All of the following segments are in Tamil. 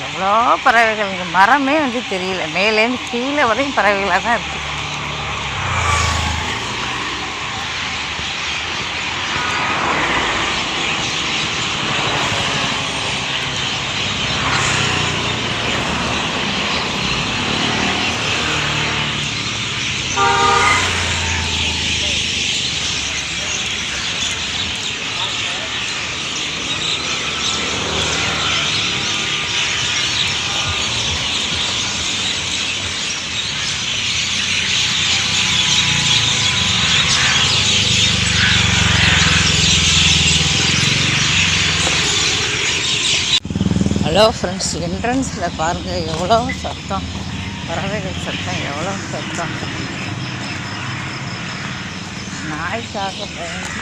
எவ்வளோ பறவைகள், இங்கே மரமே வந்து தெரியல, மேலேருந்து கீழே வரையும் பறவைகளாக தான் இருக்குது. ஹலோ ஃப்ரெண்ட்ஸ், என்ட்ரன்ஸில் பாருங்கள் எவ்வளோ சத்தம், பறவைகள் சத்தம், எவ்வளோ சத்தம். நாய்க்காக பயந்து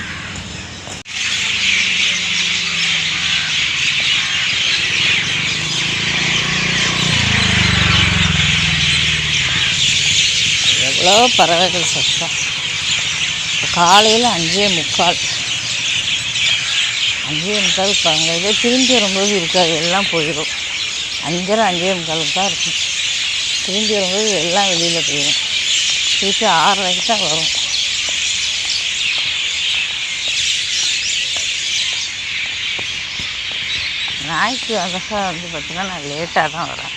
எவ்வளோ பறவைகள் சத்தம். காலையில் 5:45 பாருங்க. இதே திரும்பி வரும்போது இருக்காது, எல்லாம் போயிடும். 5:30 5:45 தான் இருக்கும். திரும்பி வரும்போது எல்லாம் வெளியில் போயிடும். திருப்பி 6:30 தான் வரும். நாய்க்கு அழகாக வந்து பார்த்திங்கன்னா நான் லேட்டாக தான் வரேன்.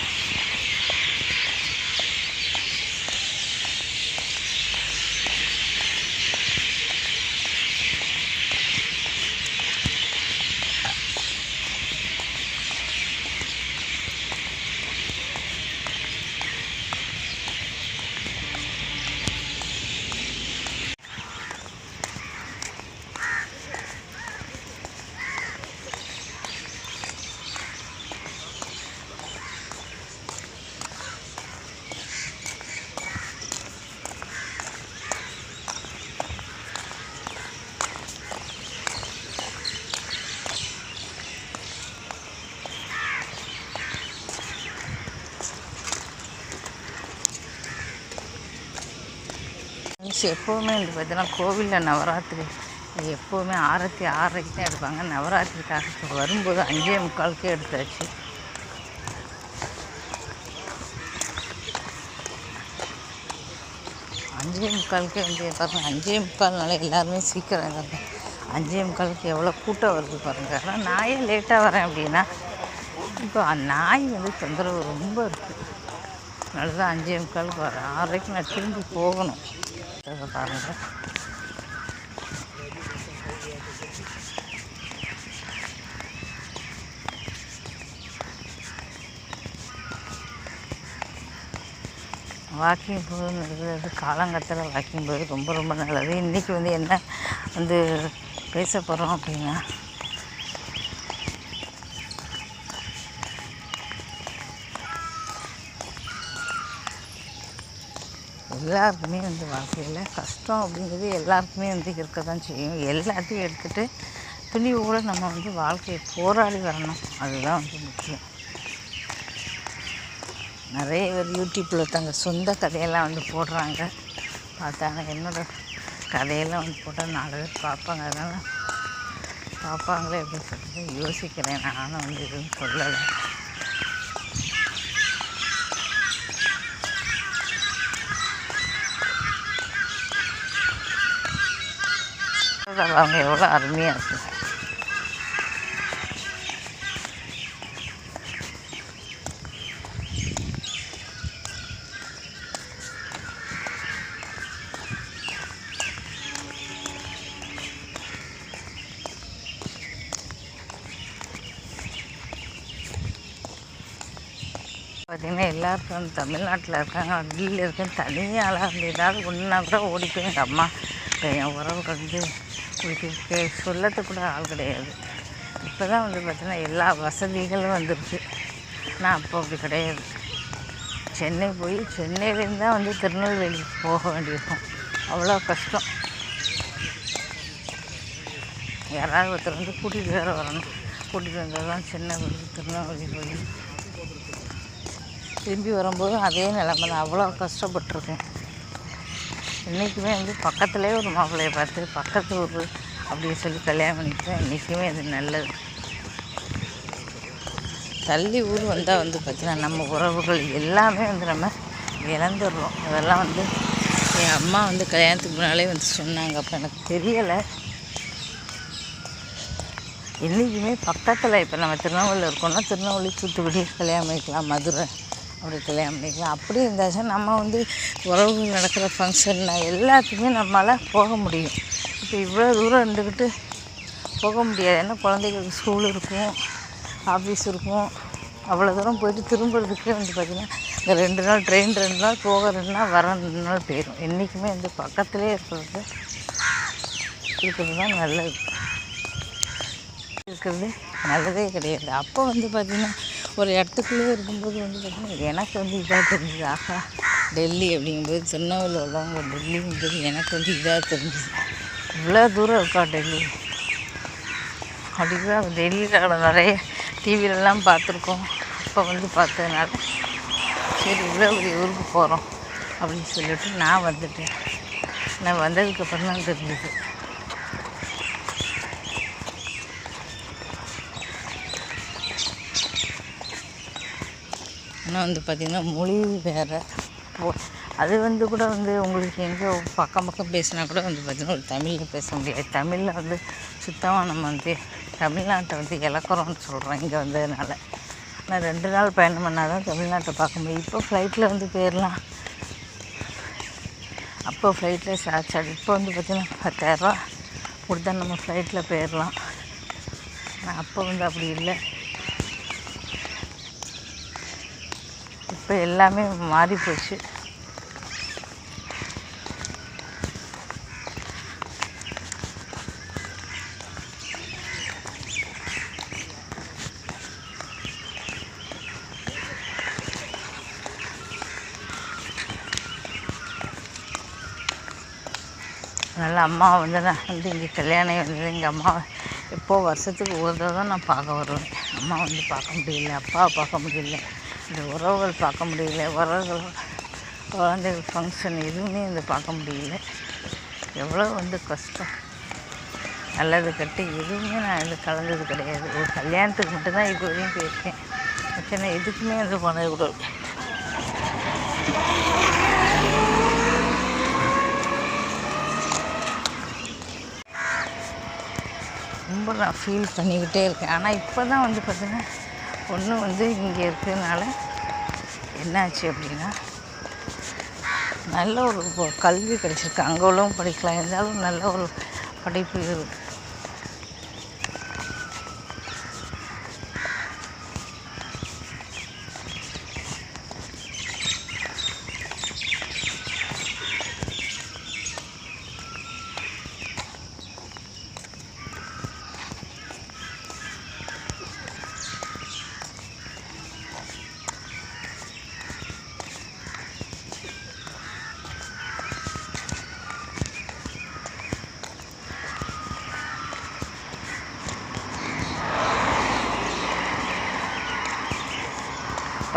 எப்போவுமே வந்து பார்த்தீங்கன்னா கோவிலில் நவராத்திரி எப்போவுமே ஆரத்தி 6:30 தான் எடுப்பாங்க. நவராத்திரிக்காக வரும்போது 5:45 எடுத்தாச்சு. அஞ்சே முக்காலுக்கே வந்து பாருங்கள். 5:45 எல்லாருமே சீக்கிரம் இறங்க. 5:45 எவ்வளோ கூட்டம் வருது பாருங்கள். ஆனால் நாயே லேட்டாக வரேன் அப்படின்னா இப்போ நாய் வந்து தொந்தரவு ரொம்ப இருக்குது. நல்லதான் 5:45 வரேன். 6:30 நான் திரும்பி போகணும். பாருங்கள், வாக்கிங் போகிறது காலங்கத்தில் வாக்கிங் போகிறது ரொம்ப ரொம்ப நல்லது. இன்றைக்கி வந்து என்ன வந்து பேச போகிறோம் அப்படின்னா, எல்லாருக்குமே வந்து வாழ்க்கையில் கஷ்டம் அப்படிங்கிறது எல்லாருக்குமே வந்து இருக்க தான் செய்யும். எல்லாத்தையும் எடுத்துகிட்டு துணிவோடு நம்ம வந்து வாழ்க்கையை போராடி வரணும். அதுதான் வந்து முக்கியம். நிறைய பேர் யூடியூப்பில் தங்க சொந்த கதையெல்லாம் வந்து போடுறாங்க. பார்த்தாங்க என்னோடய கதையெல்லாம் வந்து போட்டால் 4 பேர் பார்ப்பாங்க. அதனால் பார்ப்பாங்களே அப்படின்னு சொல்லிட்டு யோசிக்கிறேன். நானும் வந்து எதுவும் சொல்லலை. அவங்க எவ்வளோ அருமையாக இருக்குது. பார்த்திங்கன்னா எல்லாருக்கும் வந்து தமிழ்நாட்டில் இருக்காங்க, வெளியில் இருக்கேன், தனியாக ஆளாக இருந்து ஏதாவது ஒன்றா கூட ஓடிப்போய் எங்கள் அம்மா என் உறவுக்கு வந்து குளிக்க சொல்லத்துக்கு கூட ஆள் கிடையாது. இப்போ தான் வந்து பார்த்திங்கன்னா எல்லா வசதிகளும் வந்துருச்சு. நான் அப்போ அப்படி கிடையாது. சென்னை போய் சென்னையிலேருந்து தான் வந்து திருநெல்வேலிக்கு போக வேண்டியிருக்கும். அவ்வளோ கஷ்டம். யாராவது ஒருத்தர் வந்து கூட்டிகிட்டு வேறு வரணும். கூட்டிகிட்டு வந்தால் தான் சென்னை போய் திருநெல்வேலி போய் திரும்பி வரும்போது அதே நிலமை தான். அவ்வளோ கஷ்டப்பட்டுருக்கேன். இன்றைக்குமே வந்து பக்கத்துலேயே ஒரு மாப்பிள்ளையை பார்த்து பக்கத்து ஊர் அப்படின்னு சொல்லி கல்யாணம் பண்ணிக்கிட்டேன். இன்றைக்குமே அது நல்லது. தள்ளி ஊர் வந்தால் வந்து பார்த்திங்கன்னா நம்ம உறவுகள் எல்லாமே வந்து நம்ம இழந்துடுறோம். அதெல்லாம் வந்து என் அம்மா வந்து கல்யாணத்துக்கு முன்னாலே வந்து சொன்னாங்க. அப்போ எனக்கு தெரியலை. என்றைக்குமே பக்கத்தில் இப்போ நம்ம திருநெல்வேலியில் இருக்கோம்னா திருநெல்வேலி, தூத்துக்குடி கல்யாணம் பண்ணிக்கலாம், மதுரை அப்படி கல்யாணம் பண்ணிக்கலாம். அப்படி இருந்தாச்சும் நம்ம வந்து உறவுகள் நடக்கிற ஃபங்க்ஷன் எல்லாத்துக்குமே நம்மளால் போக முடியும். இப்போ இவ்வளோ தூரம் இருந்துக்கிட்டு போக முடியாது. ஏன்னா குழந்தைகளுக்கு ஸ்கூல் இருக்கும், ஆஃபீஸ் இருக்கும். அவ்வளோ தூரம் போயிட்டு திரும்புறதுக்கே வந்து பார்த்திங்கன்னா இந்த 2 நாள் ட்ரெயின், 2 நாள் போக 2 நாள் வர 2 நாள் போயிடும். என்றைக்குமே வந்து பக்கத்துலேயே இருக்கிறது தான் நல்லது. இருக்கிறது நல்லதே கிடையாது. அப்போ வந்து பார்த்திங்கன்னா ஒரு இடத்துக்குள்ளே இருக்கும்போது வந்து பார்த்திங்கன்னா எனக்கு வந்து இதாக தெரிஞ்சுது. ஆஹா, டெல்லி அப்படிங்கும்போது திருநெல்வேலியில் உள்ளவங்க டெல்லிங்கும்போது எனக்கு வந்து இதாக தெரிஞ்சுது. இவ்வளோ தூரம் இருக்கா டெல்லி அப்படிங்கிற டெல்லியில் நிறைய டிவிலெலாம் பார்த்துருக்கோம். அப்போ வந்து பார்த்ததுனால சரி இவ்வளோ பெரிய ஊருக்கு போகிறோம் அப்படின்னு சொல்லிவிட்டு நான் வந்துட்டேன். நான் வந்ததுக்கப்புறம் தான் தெரிஞ்சுது. ஆனால் வந்து பார்த்திங்கன்னா மொழி வேறு. அது வந்து கூட வந்து உங்களுக்கு எங்கே பக்கம் பேசினா கூட வந்து பார்த்திங்கன்னா ஒரு தமிழில் பேச முடியாது. தமிழில் வந்து சுத்தமாக நம்ம வந்து தமிழ்நாட்டை வந்து இழக்கிறோம்னு சொல்கிறோம் இங்கே வந்ததுனால. ஆனால் 2 நாள் பயணம் பண்ணால் தான் தமிழ்நாட்டை பார்க்க முடியும். இப்போ ஃப்ளைட்டில் வந்து போயிடலாம். அப்போ ஃப்ளைட்டில் சார்ஜ் இப்போ வந்து பார்த்திங்கன்னா 10,000 கொடுத்தா நம்ம ஃப்ளைட்டில் போயிடலாம். ஆனால் அப்போ வந்து அப்படி இல்லை. இப்போ எல்லாமே மாறி போச்சு. அதனால் அம்மா வந்து நான் வந்து இங்கே கல்யாணம் வந்து எங்கள் அம்மா எப்போது வருஷத்துக்கு ஒரு தடவை தான் நான் பார்க்க வருவேன். அம்மா வந்து பார்க்க முடியல, அப்பாவை பார்க்க முடியல, இந்த உறவுகள் பார்க்க முடியல, உறவுகள் குழந்தைகள் ஃபங்க்ஷன் எதுவுமே வந்து பார்க்க முடியல. எவ்வளோ வந்து கஷ்டம். நல்லது கட்டி எதுவுமே நான் வந்து கலந்தது கிடையாது. ஒரு கல்யாணத்துக்கு மட்டும்தான் இது வரையும் போயிருக்கேன். மற்ற எதுக்குமே வந்து பண்ணது கூட ரொம்ப நான் ஃபீல் பண்ணிக்கிட்டே இருக்கேன். ஆனால் இப்போ தான் வந்து பார்த்திங்கன்னா பொண்ணு வந்து இங்கே இருக்கிறதுனால என்னாச்சு அப்படின்னா நல்ல ஒரு கல்வி கிடைச்சிருக்கு. அங்கே உள்ளவும் படிக்கலாம், இருந்தாலும் நல்ல ஒரு படிப்பு இருக்குது.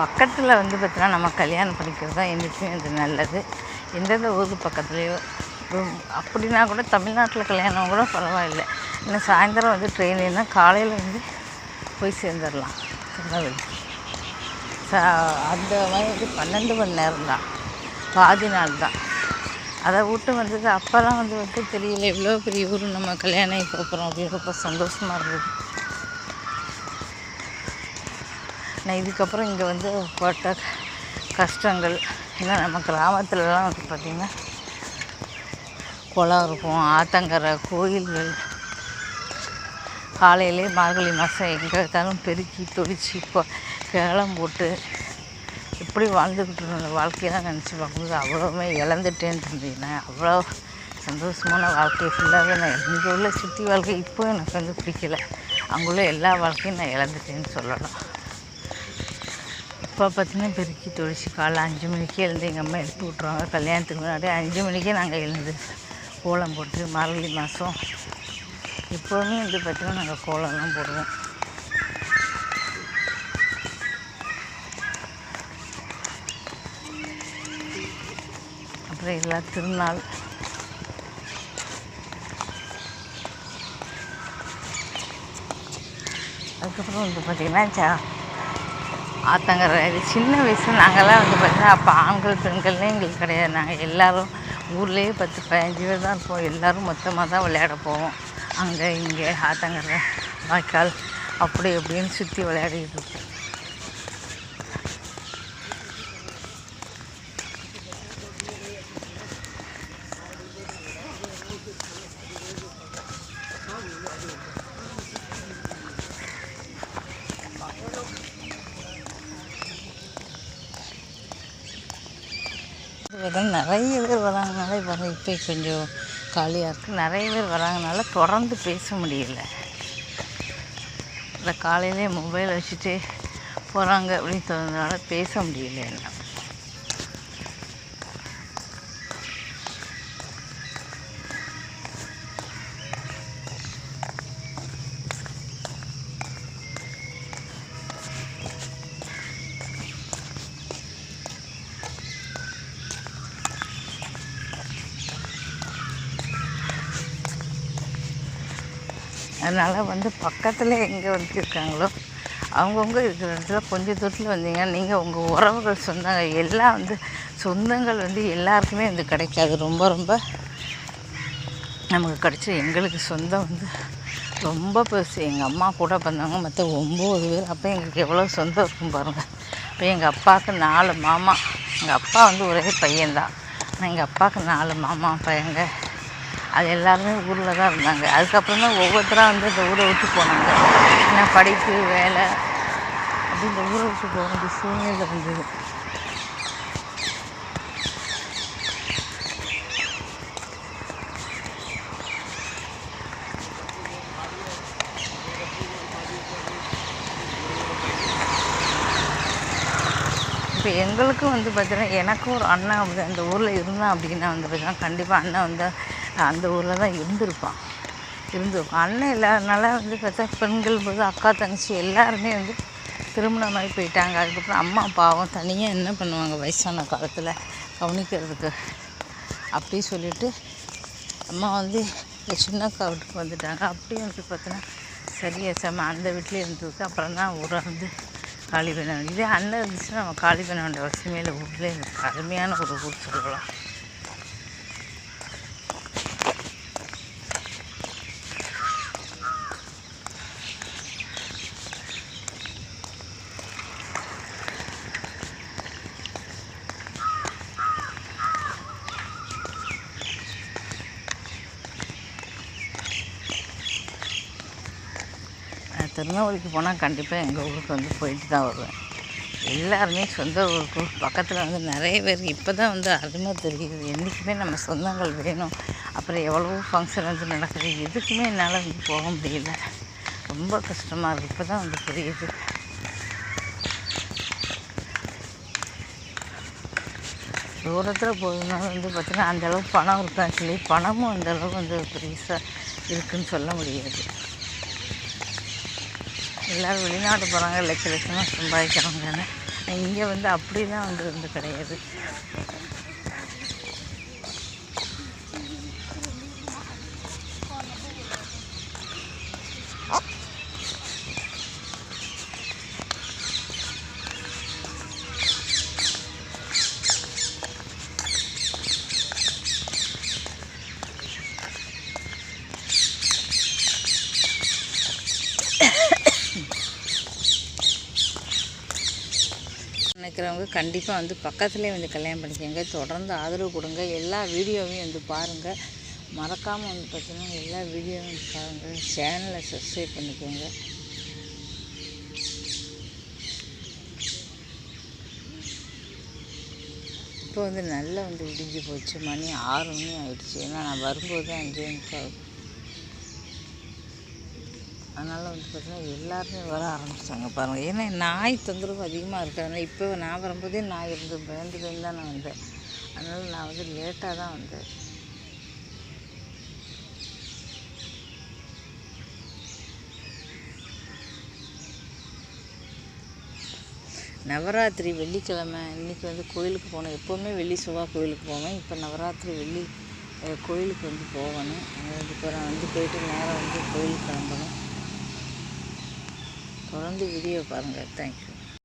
பக்கத்தில் வந்து பார்த்தீங்கன்னா நம்ம கல்யாணம் பண்ணிக்கிறது தான் என்றைக்குமே அது நல்லது. எந்தெந்த ஊருக்கு பக்கத்துலேயோ அப்படின்னா கூட தமிழ்நாட்டில் கல்யாணம் கூட பரவாயில்லை. இன்னும் சாயந்தரம் வந்து ட்ரெயின்னா காலையில் வந்து போய் சேர்ந்துடலாம் திருநெல்வேலி. அந்த மாதிரி வந்து 12 மணி நேரம் தான், பாதி நாள் தான். அதை விட்டு வந்தது அப்போல்லாம் வந்து தெரியல எவ்வளோ பெரிய ஊர் நம்ம கல்யாணம் போகிறோம் அப்படின்னு ரொம்ப சந்தோஷமாக இருந்தது. நான் இதுக்கப்புறம் இங்கே வந்து பட்ட கஷ்டங்கள் ஏன்னா நம்ம கிராமத்துலலாம் வந்து பார்த்திங்கன்னா குளம் இருக்கும், ஆத்தங்கரை, கோயில்கள். காலையிலே மார்கழி மாதம் எங்கே இருந்தாலும் பெருக்கி தொளிச்சு கிளம் போட்டு எப்படி வாழ்ந்துக்கிட்டு இருந்த வாழ்க்கையெல்லாம் நினச்சி பார்க்கும்போது அவ்வளோவுமே இழந்துட்டேன்னு இருந்தீங்கன்னா அவ்வளோ சந்தோஷமான வாழ்க்கையை ஃபுல்லாகவே நான் இங்கே உள்ள சிட்டி வாழ்க்கை இப்போ எனக்கு வந்து பிடிக்கல. அங்குள்ள எல்லா வாழ்க்கையும் நான் இழந்துட்டேன்னு சொல்லலாம். இப்போ பார்த்திங்கன்னா பெருக்கி தொழிச்சு காலைல 5 மணிக்கே எழுந்து எங்கள் அம்மா எடுத்து விட்ருவாங்க. கல்யாணத்துக்கு முன்னாடி 5 மணிக்கே நாங்கள் எழுந்து கோலம் போட்டு மார்கழி மாதம் இப்போவுமே வந்து பார்த்திங்கன்னா நாங்கள் கோலம்லாம் போடுவோம். அப்புறம் எல்லா திருநாள் அதுக்கப்புறம் வந்து பார்த்திங்கன்னா ஆத்தங்கரை. இது சின்ன வயசு நாங்கள்லாம் வந்து பார்த்தீங்கன்னா அப்போ ஆண்கள் பெண்கள்னே எங்களுக்கு கிடையாது. நாங்கள் எல்லோரும் ஊர்லேயே 10-15 பேர் தான் இருப்போம். எல்லோரும் மொத்தமாக தான் விளையாட போவோம். அங்கே இங்கே ஆத்தங்கரை வாய்க்கால் அப்படி இப்படின்னு சுற்றி விளையாடிட்டு இருப்போம். நிறைய பேர் வராங்கனால இப்போ கொஞ்சம் காலியாக இருக்குது. நிறைய பேர் வராங்கனால தொடர்ந்து பேச முடியல. இந்த காலையிலே மொபைல் வச்சுட்டு போகிறாங்க அப்படின்னு சொன்னதுனால பேச முடியல என்ன. அதனால் வந்து பக்கத்தில் எங்கே வந்துருக்காங்களோ அவங்கவுங்க இருக்கிற இடத்துல கொஞ்சம் தூரத்தில் வந்தீங்கன்னா நீங்கள் உங்கள் உறவுகள் சொந்தங்கள் எல்லாம் வந்து சொந்தங்கள் வந்து எல்லாருக்குமே வந்து கிடைக்காது. ரொம்ப ரொம்ப நமக்கு கிடைச்ச எங்களுக்கு சொந்தம் வந்து ரொம்ப பெருசு. எங்கள் அம்மா கூட பிறந்தவங்க மற்ற 9 பேர். அப்போ எங்களுக்கு எவ்வளோ சொந்தம் இருக்கும் பாருங்கள். இப்போ எங்கள் அப்பாவுக்கு 4 மாமா. எங்கள் அப்பா வந்து ஒரே பையன்தான். ஆனால் எங்கள் அப்பாவுக்கு 4 மாமா பையங்க. அது எல்லாருமே ஊரில் தான் இருந்தாங்க. அதுக்கப்புறம் தான் ஒவ்வொருத்தராக வந்து இந்த ஊரை விட்டு போனாங்க. ஏன்னா படிப்பு வேலை அப்படி இந்த ஊரை விட்டு போக வேண்டிய சூழ்நிலை இருந்தது. இப்போ எங்களுக்கும் வந்து பார்த்தீங்கன்னா எனக்கும் ஒரு அண்ணன் அப்படி அந்த ஊரில் இருந்தான் அப்படின்னா வந்து பார்த்தீங்கன்னா கண்டிப்பாக அண்ணன் வந்து அந்த ஊரில் தான் இருந்திருப்பான். அண்ணன் இல்லாதனால வந்து பார்த்தா பெண்கள் போது அக்கா தங்கச்சி எல்லாருமே வந்து திருமணமாகி போயிட்டாங்க. அதுக்கப்புறம் அம்மா அப்பாவும் தனியாக என்ன பண்ணுவாங்க வயசான காலத்தில் கவனிக்கிறதுக்கு அப்படி சொல்லிவிட்டு அம்மா வந்து சின்னக்கா வீட்டுக்கு வந்துட்டாங்க. அப்படியே வந்து பார்த்தோன்னா சரியா அந்த வீட்டிலே இருந்ததுக்கு அப்புறம் தான் ஊரை வந்து காலி பண்ண வேண்டிய. இதே அண்ணன் இருந்துச்சுன்னா நம்ம காலி பண்ண வேண்டிய அவசியமே இல்லை. ஊர்லேயே இருக்குது. அருமையான ஒரு ஊர் சொல்லலாம். திருநெல்வேலிக்கு போனால் கண்டிப்பாக எங்கள் ஊருக்கு வந்து போயிட்டு தான் வருவேன். எல்லாருமே சொந்த ஊருக்கு பக்கத்தில் வந்து நிறைய பேர் இப்போ தான் வந்து அருமை தெரியுது. என்றைக்குமே நம்ம சொந்தங்கள் வேணும். அப்புறம் எவ்வளவோ ஃபங்க்ஷன் வந்து நடக்குது. எதுக்குமே என்னால் வந்து போக முடியல. ரொம்ப கஷ்டமாக இருக்குது. இப்போ தான் வந்து புரியுது. தூரத்தில் போகிறதுனால வந்து பார்த்திங்கன்னா அந்தளவுக்கு பணம் இருக்கான்னு சொல்லி பணமும் அந்தளவுக்கு வந்து பெருசாக இருக்குதுன்னு சொல்ல முடியாது. எல்லோரும் வெளிநாட்டு போகிறாங்க, லட்சமாக சம்பாதிக்கிறாங்கன்னு. இங்கே வந்து அப்படிலாம் வந்து கிடையாது. நினைக்கிறவங்க கண்டிப்பாக வந்து பக்கத்துலேயே வந்து கல்யாணம் பண்ணிக்கோங்க. தொடர்ந்து ஆதரவு கொடுங்க. எல்லா வீடியோவையும் வந்து பாருங்கள். மறக்காமல் வந்து பார்த்தீங்கன்னா எல்லா வீடியோவும் வந்து பாருங்கள். சேனலை சப்ஸ்கிரைப் பண்ணிக்கோங்க. இப்போ வந்து நல்லா வந்து விடிஞ்சு போச்சு. மணி 6 மணி ஆகிடுச்சு. ஏன்னா நான் வரும்போது 5:45. அதனால் வந்து பார்த்திங்கன்னா எல்லாருமே வர ஆரம்பித்தாங்க பாருங்கள். ஏன்னா நாய் தொந்தரவு அதிகமாக இருக்கிறதுனால இப்போ நான் வரும்போதே நாய் இருந்து பயந்து தான் நான் வந்தேன். அதனால் நான் வந்து லேட்டாக தான் வந்தேன். நவராத்திரி வெள்ளிக்கிழமை இன்றைக்கி வந்து கோயிலுக்கு போனேன். எப்போவுமே வெள்ளி செவ்வாய் கோயிலுக்கு போவேன். இப்போ நவராத்திரி வெள்ளி கோயிலுக்கு வந்து போகணும். இப்போ நான் வந்து போயிட்டு நேரம் வந்து கோயிலுக்கு கிளம்பணும். தொடர்ந்து வீடியோ பாருங்கள். தேங்க்யூ.